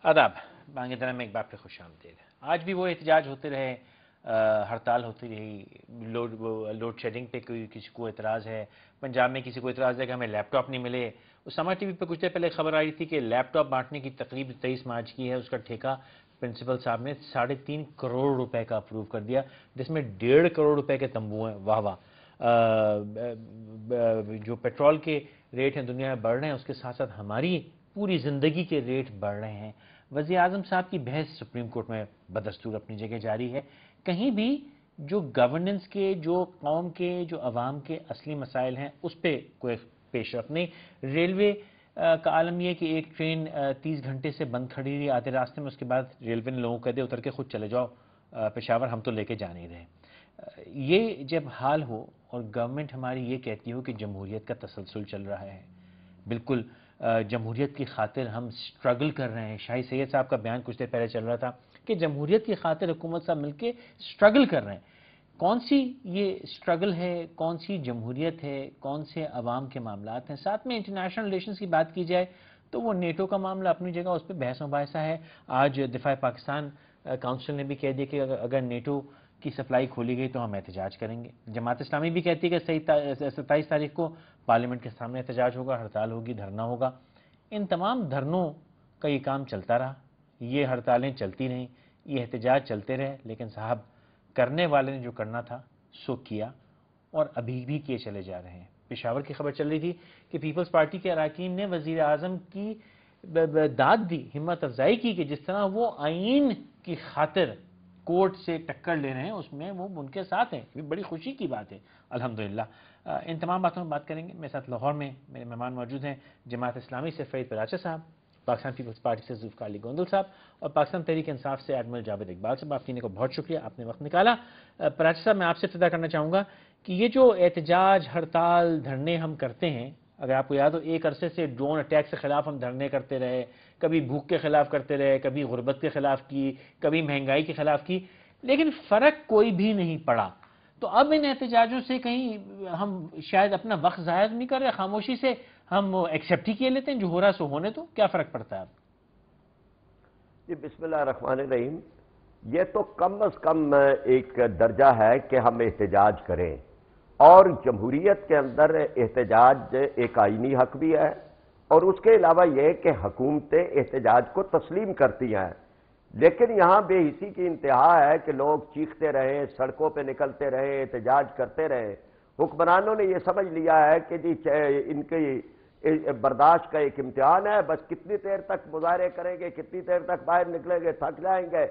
आदाब। बांग्लादेश में एक बार फिर खुश आमदीद। आज भी वो एहतजाज होते रहे, हड़ताल होती रही, लोड शेडिंग पे कोई किसी को एतराज़ है, पंजाब में किसी को एतराज़ है कि हमें लैपटॉप नहीं मिले। उसामा टीवी पे कुछ देर पहले खबर आई थी कि लैपटॉप बांटने की तकरीब 23 मार्च की है, उसका ठेका प्रिंसिपल साहब ने 3.5 करोड़ रुपए का अप्रूव कर दिया, जिसमें 1.5 करोड़ रुपए के तंबू हैं। वाह वाह। जो पेट्रोल के रेट हैं दुनिया में बढ़ रहे हैं, उसके साथ साथ हमारी पूरी ज़िंदगी के रेट बढ़ रहे हैं। वज़ीर आज़म साहब की बहस सुप्रीम कोर्ट में बदस्तूर अपनी जगह जारी है। कहीं भी जो गवर्नेंस के, जो कौम के, जो अवाम के असली मसाइल हैं, उस पर कोई पेशरफ नहीं। रेलवे का आलम यह कि एक ट्रेन 30 घंटे से बंद खड़ी रही आधे रास्ते में, उसके बाद रेलवे ने लोगों को कह दिया उतर के खुद चले जाओ पेशावर, हम तो लेके जा नहीं रहे। ये जब हाल हो और गवर्नमेंट हमारी ये कहती हो कि जमहूरियत का तसलसल चल रहा है, बिल्कुल जमहूरियत की खातिर हम स्ट्रगल कर रहे हैं। शाही सैयद साहब का बयान कुछ देर पहले चल रहा था कि जमहूरियत की खातिर हुकूमत साहब मिलकर स्ट्रगल कर रहे हैं। कौन सी ये स्ट्रगल है, कौन सी जमहूरियत है, कौन से अवाम के मामलात हैं? साथ में इंटरनेशनल रिलेशंस की बात की जाए तो वो नेटो का मामला अपनी जगह, उस पर बहस मुबाहिसा है। आज दिफा पाकिस्तान काउंसिल ने भी कह दिया कि अगर नेटो की सप्लाई खोली गई तो हम एहतजाज करेंगे। जमात इस्लामी भी कहती है कि 27 तारीख को पार्लियामेंट के सामने एहतजाज होगा, हड़ताल होगी, धरना होगा। इन तमाम धरनों का ये काम चलता रहा, ये हड़तालें चलती रहीं, ये एहतजाज चलते रहे, लेकिन साहब करने वाले ने जो करना था सो किया और अभी भी किए चले जा रहे हैं। पेशावर की खबर चल रही थी कि पीपल्स पार्टी के अरकान ने वज़ीर आज़म की दाद दी, हिम्मत अफजाई की कि जिस तरह वो आईन की खातिर कोर्ट से टक्कर ले रहे हैं, उसमें वो उनके साथ हैं। ये बड़ी खुशी की बात है, अल्हम्दुलिल्लाह। इन तमाम बातों में बात करेंगे। मेरे साथ लाहौर में मेरे मेहमान मौजूद हैं, जमात इस्लामी से फरीद पराचा साहब, पाकिस्तान पीपल्स पार्टी से जुल्फ़िकार अली गोंदल साहब और पाकिस्तान तहरीक इंसाफ से एडमिरल जावेद इकबाल साहब। आप तीनों को बहुत शुक्रिया, आपने वक्त निकाला। पराचा साहब, मैं आपसे इब्तिदा करना चाहूँगा कि ये जो एहतजाज, हड़ताल, धरने हम करते हैं, अगर आपको याद हो एक अरसे से ड्रोन अटैक के खिलाफ हम धरने करते रहे, कभी भूख के खिलाफ करते रहे, कभी गुर्बत के खिलाफ की, कभी महंगाई के खिलाफ की, लेकिन फ़र्क कोई भी नहीं पड़ा। तो अब इन एहतजाजों से कहीं हम शायद अपना वक्त ज़ाया नहीं कर रहे, खामोशी से हम एक्सेप्ट ही किए लेते हैं, जो हो रहा सो होने दो। क्या फ़र्क पड़ता है अब? जी बिस्मिल्लाह रहमान रहीम। ये तो कम अज़ कम एक दर्जा है कि हम एहतजाज करें, और जमहूरियत के अंदर एहतजाज एक आईनी हक भी है, और उसके अलावा यह कि हुकूमतें एहतजाज को तस्लीम करती हैं। लेकिन यहाँ बेहिसी की इंतहा है कि लोग चीखते रहे, सड़कों पे निकलते रहे, एहतजाज करते रहे। हुक्मरानों ने यह समझ लिया है कि जी इनकी बर्दाश्त का एक इम्तिहान है, बस कितनी देर तक मुजाहरे करेंगे, कितनी देर तक बाहर निकलेंगे, थक जाएंगे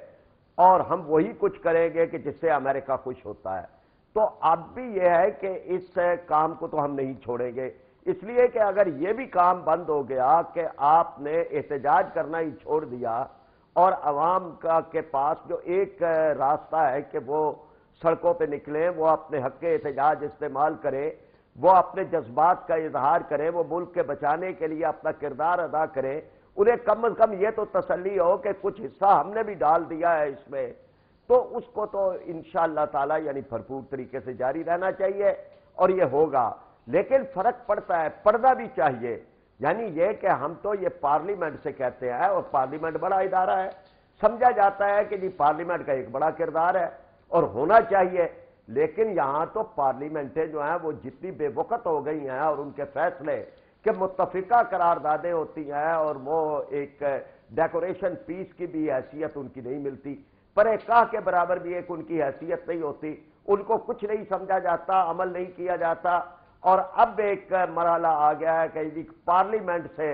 और हम वही कुछ करेंगे कि जिससे अमेरिका खुश होता है। तो अब भी यह है कि इस काम को तो हम नहीं छोड़ेंगे, इसलिए कि अगर यह भी काम बंद हो गया कि आपने एहतजाज करना ही छोड़ दिया और अवाम का के पास जो एक रास्ता है कि वो सड़कों पे निकले, वो अपने हक के एहतजाज इस्तेमाल करें, वो अपने जज्बात का इजहार करें, वो मुल्क के बचाने के लिए अपना किरदार अदा करें, उन्हें कम अज कम ये तो तसल्ली हो कि कुछ हिस्सा हमने भी डाल दिया है इसमें, तो उसको तो इंशाअल्लाह ताला यानी भरपूर तरीके से जारी रहना चाहिए और ये होगा। लेकिन फर्क पड़ता है, पड़ना भी चाहिए। यानी ये कि हम तो ये पार्लियामेंट से कहते हैं, और पार्लियामेंट बड़ा इदारा है, समझा जाता है कि जी पार्लियामेंट का एक बड़ा किरदार है और होना चाहिए। लेकिन यहां तो पार्लियामेंटें जो हैं वो जितनी बेवकत हो गई हैं और उनके फैसले कि मुत्तफिका करारदादें होती हैं और वो एक डेकोरेशन पीस की भी हैसियत उनकी नहीं मिलती, पर एक काह के बराबर भी एक उनकी हैसियत नहीं होती, उनको कुछ नहीं समझा जाता, अमल नहीं किया जाता। और अब एक मरहला आ गया है कि पार्लियामेंट से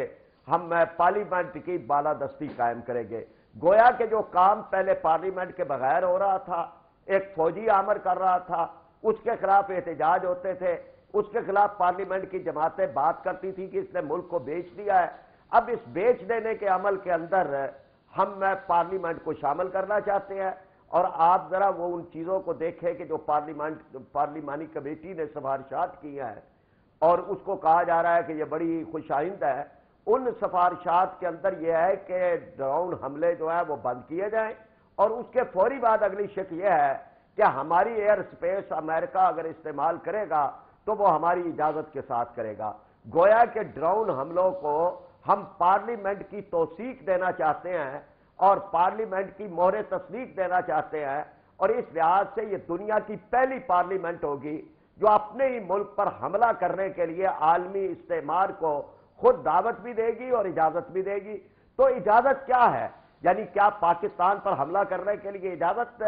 हम पार्लियामेंट की बालादस्ती कायम करेंगे। गोया के जो काम पहले पार्लियामेंट के बगैर हो रहा था, एक फौजी आमर कर रहा था, उसके खिलाफ एहतजाज होते थे, उसके खिलाफ पार्लियामेंट की जमातें बात करती थी कि इसने मुल्क को बेच दिया है। अब इस बेच देने के अमल के अंदर हम पार्लियामेंट को शामिल करना चाहते हैं। और आप जरा वो उन चीजों को देखें कि जो पार्लिमानी कमेटी ने सिफारिशात की हैं और उसको कहा जा रहा है कि ये बड़ी खुशाइंद है। उन सिफारिशात के अंदर यह है कि ड्रोन हमले जो है वो बंद किए जाएं, और उसके फौरी बाद अगली शिक यह है कि हमारी एयर स्पेस अमेरिका अगर इस्तेमाल करेगा तो वो हमारी इजाजत के साथ करेगा। गोया के ड्रोन हमलों को ہم پارلیمنٹ کی توثیق دینا چاہتے ہیں اور پارلیمنٹ کی مہر تصدیق دینا چاہتے ہیں، اور اس لحاظ سے یہ دنیا کی پہلی پارلیمنٹ ہوگی جو اپنے ہی ملک پر حملہ کرنے کے لیے عالمی استعمار کو خود دعوت بھی دے گی اور اجازت بھی دے گی۔ تو اجازت کیا ہے؟ یعنی کیا پاکستان پر حملہ کرنے کے لیے اجازت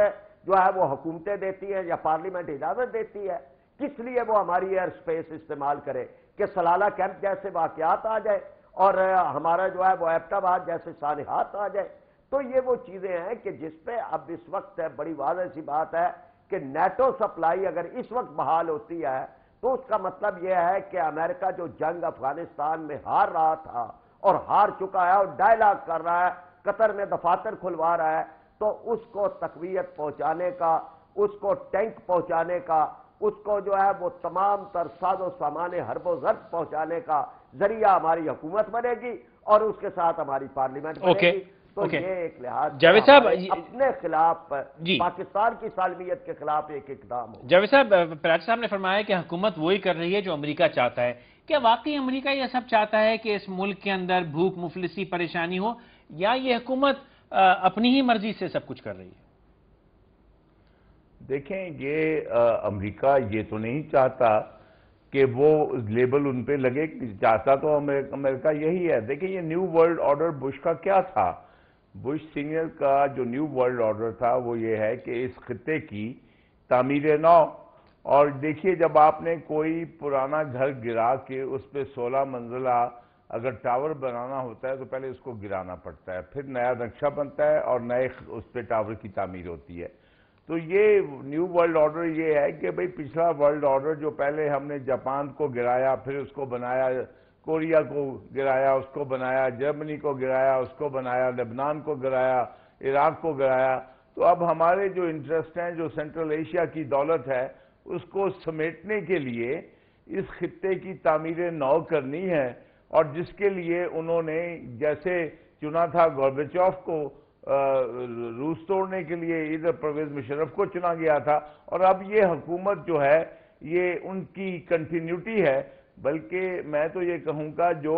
جو ہے وہ حکومتیں دیتی ہیں یا پارلیمنٹ اجازت دیتی ہے؟ کس لیے وہ ہماری ایئر سپیس استعمال کرے کہ سلالہ کیمپ جیسے واقعات آ جائے اور ہمارا جو ہے وہ ایبٹ آباد جیسے سانحات آ جائے؟ تو یہ وہ چیزیں ہیں کہ جس پہ اب اس وقت بڑی واضح سی بات ہے کہ نیٹو سپلائی اگر اس وقت بحال ہوتی ہے تو اس کا مطلب یہ ہے کہ امریکہ جو جنگ افغانستان میں ہار رہا تھا اور ہار چکا ہے اور ڈائلاگ کر رہا ہے، قطر میں دفاتر کھلوا رہا ہے، تو اس کو تقویت پہنچانے کا، اس کو ٹینک پہنچانے کا، اس کو جو ہے وہ تمام تر ساز و سامان حرب و ضرب پہنچانے کا ذریعہ ہماری حکومت بنے گی اور اس کے ساتھ ہماری پارلیمنٹ بنے گی۔ تو یہ ایک لحاظ جاوید صاحب اپنے خلاف پاکستان کی سالمیت کے خلاف ایک اقدام ہو۔ جاوید صاحب، پراج صاحب نے فرمایا کہ حکومت وہی کر رہی ہے جو امریکہ چاہتا ہے۔ کیا واقعی امریکہ یہ سب چاہتا ہے کہ اس ملک کے اندر بھوک، مفلسی، پریشانی ہو، یا یہ حکومت اپنی ہی مرضی سے سب کچھ کر رہی ہے؟ دیکھیں، یہ امریکہ یہ تو نہیں چاہتا کہ وہ لیبل ان پہ لگے، چاہتا تو امریکہ یہی ہے۔ دیکھیں، یہ نیو ورلڈ آرڈر بش کا کیا تھا؟ بش سینئر کا جو نیو ورلڈ آرڈر تھا وہ یہ ہے کہ اس خطے کی تعمیر نو، اور دیکھیے جب آپ نے کوئی پرانا گھر گرا کے اس پہ 16 منزلہ اگر ٹاور بنانا ہوتا ہے تو پہلے اس کو گرانا پڑتا ہے، پھر نیا نقشہ بنتا ہے اور نئے اس پہ ٹاور کی تعمیر ہوتی ہے۔ تو یہ نیو ورلڈ آرڈر یہ ہے کہ بھئی پچھلا ورلڈ آرڈر جو پہلے ہم نے جاپان کو گرایا، پھر اس کو بنایا، کوریا کو گرایا، اس کو بنایا، جرمنی کو گرایا، اس کو بنایا، لبنان کو گرایا، عراق کو گرایا، تو اب ہمارے جو انٹرسٹ ہیں، جو سینٹرل ایشیا کی دولت ہے، اس کو سمیٹنے کے لیے اس خطے کی تعمیر نو کرنی ہے، اور جس کے لیے انہوں نے جیسے چنا تھا گوربیچوف کو روس توڑنے کے لیے، ادھر پرویز مشرف کو چنا گیا تھا، اور اب یہ حکومت جو ہے یہ ان کی کنٹینیوٹی ہے۔ بلکہ میں تو یہ کہوں گا جو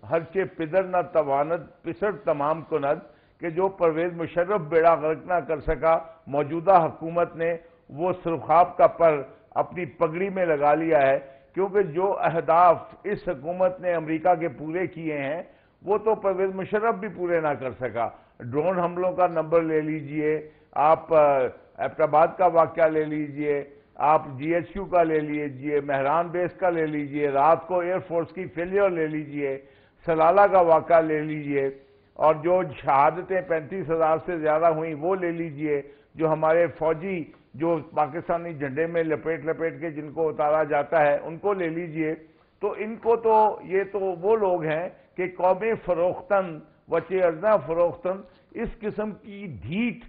ہر چے پدر نہ تواند پسر تمام کند، کہ جو پرویز مشرف بیڑا غرق نہ کر سکا، موجودہ حکومت نے وہ سرخاب کا پر اپنی پگڑی میں لگا لیا ہے، کیونکہ جو اہداف اس حکومت نے امریکہ کے پورے کیے ہیں وہ تو پرویز مشرف بھی پورے نہ کر سکا۔ ڈرون حملوں کا نمبر لے لیجئے، آپ ایبٹ آباد کا واقعہ لے لیجئے، آپ جی ایچ کیو کا لے لیجئے، مہران بیس کا لے لیجئے، رات کو ایئر فورس کی فیلیئر لے لیجئے، سلالہ کا واقعہ لے لیجئے، اور جو شہادتیں 35,000 سے زیادہ ہوئیں وہ لے لیجئے، جو ہمارے فوجی جو پاکستانی جھنڈے میں لپیٹ کے جن کو اتارا جاتا ہے ان کو لے لیجئے۔ تو ان کو تو یہ تو وہ لوگ ہیں کہ قومی فروختن وچے ارزاں فروختن، اس قسم کی ڈھیٹ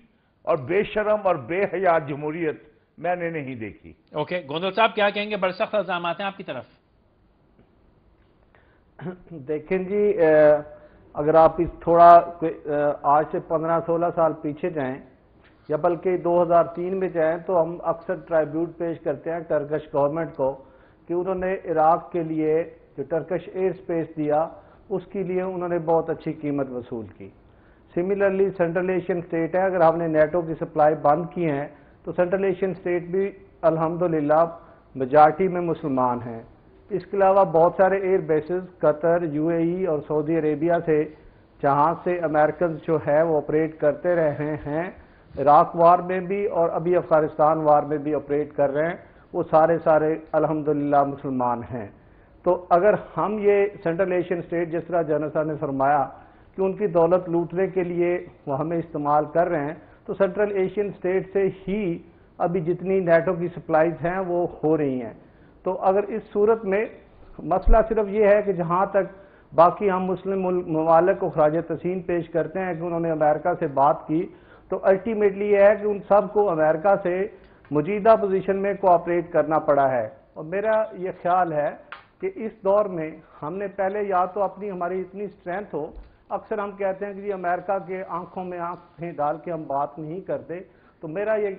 اور بے شرم اور بے حیا جمہوریت میں نے نہیں دیکھی۔ اوکے، گوندل صاحب کیا کہیں گے؟ برسخت الزامات ہیں آپ کی طرف۔ دیکھیں جی، اگر آپ اس تھوڑا آج سے 15-16 سال پیچھے جائیں یا بلکہ 2003 میں جائیں تو ہم اکثر ٹرائیبیوٹ پیش کرتے ہیں ٹرکش گورنمنٹ کو کہ انہوں نے عراق کے لیے جو ٹرکش ایئر سپیس دیا اس کے لیے انہوں نے بہت اچھی قیمت وصول کی۔ سملرلی سینٹرل ایشین سٹیٹ ہے، اگر ہم نے نیٹو کی سپلائی بند کی ہیں تو سینٹرل ایشین سٹیٹ بھی الحمدللہ میجارٹی میں مسلمان ہیں۔ اس کے علاوہ بہت سارے ایئر بیسز قطر، یو اے ای اور سعودی عربیہ سے جہاں سے امریکنز جو ہے وہ آپریٹ کرتے رہے ہیں، عراق وار میں بھی اور ابھی افغانستان وار میں بھی آپریٹ کر رہے ہیں، وہ سارے الحمدللہ مسلمان ہیں۔ تو اگر ہم یہ سینٹرل ایشین سٹیٹ جس طرح جنرل صاحب نے فرمایا کہ ان کی دولت لوٹنے کے لیے وہ ہمیں استعمال کر رہے ہیں، تو سینٹرل ایشین سٹیٹ سے ہی ابھی جتنی نیٹو کی سپلائیز ہیں وہ ہو رہی ہیں۔ تو اگر اس صورت میں مسئلہ صرف یہ ہے کہ جہاں تک باقی ہم مسلم ممالک کو خراج تحسین پیش کرتے ہیں کہ انہوں نے امریکہ سے بات کی، تو الٹیمیٹلی یہ ہے کہ ان سب کو امریکہ سے موجودہ پوزیشن میں کوآپریٹ کرنا پڑا ہے۔ اور میرا یہ خیال ہے کہ اس دور میں ہم نے پہلے یا تو ہماری اتنی اسٹرینتھ ہو، اکثر ہم کہتے ہیں کہ جی امریکہ کے آنکھوں میں آنکھیں ڈال کے ہم بات نہیں کرتے، تو میرا یہ